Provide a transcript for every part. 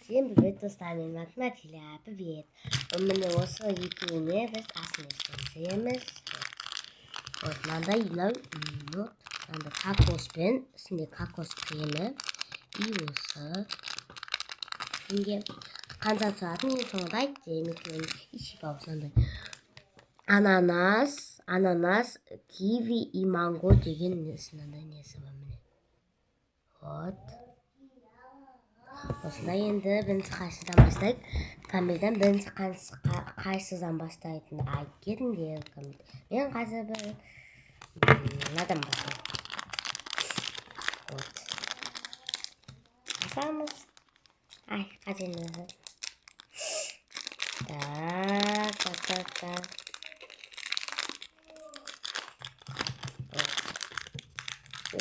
Всем привет, достаем математика, привет. У меня осы екеуіне біз асын істесеміз. Вот, мынандай мынандай кокоспен, үстінде кокос кремі. И осы. Şimdi қанша тұратынын ең соңында айтты. Екеуін ішіп аусындай. Ананас, киви и манго деген несінандай несі бар міне. Вот. Осындай енді бірінші қайсыдан бастайық. Камилдан бірінші қайсыдан бастайтын айтып кетіңдер. Мен қазір бір мынадан бастайын. Вот. Басамыз. Ай, қажет. Так.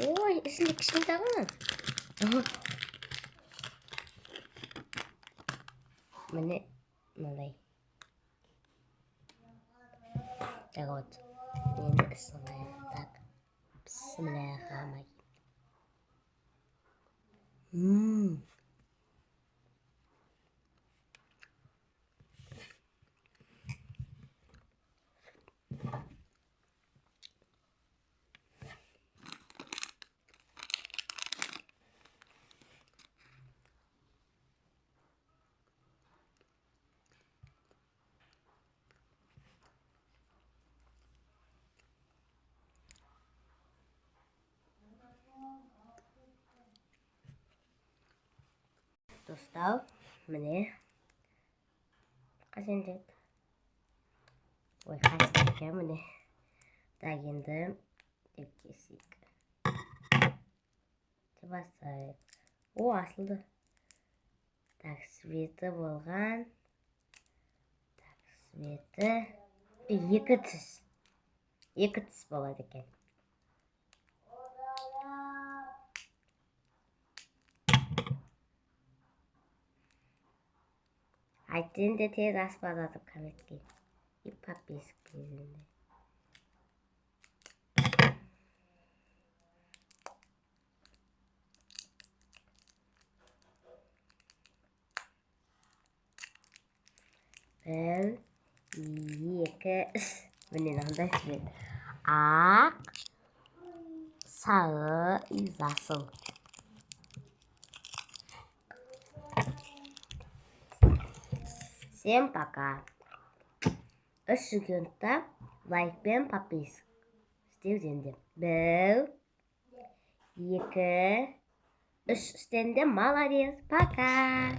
Ой, ішінде кішкентай ғой. Міне мындай. Так вот. Енді ысылайық. Так. Бисмиллахиррахманиррахим. Достал, міне қашендеп. Ой, қайсы екен міне. Так, енді деп кесейік. Бастайық. О, асылды. Так, светі болған. Так, светі. Екі түс болады екен. Айтты тез аспазатып қаметке. И подписок кезінде. Бір, екі, үш. Міне мынандай свет. Ақ, сары и жасыл. Всем пока. Үш секундта лайк пен подписок істеуден. Бір, екі, үш істенде молодец. Пока.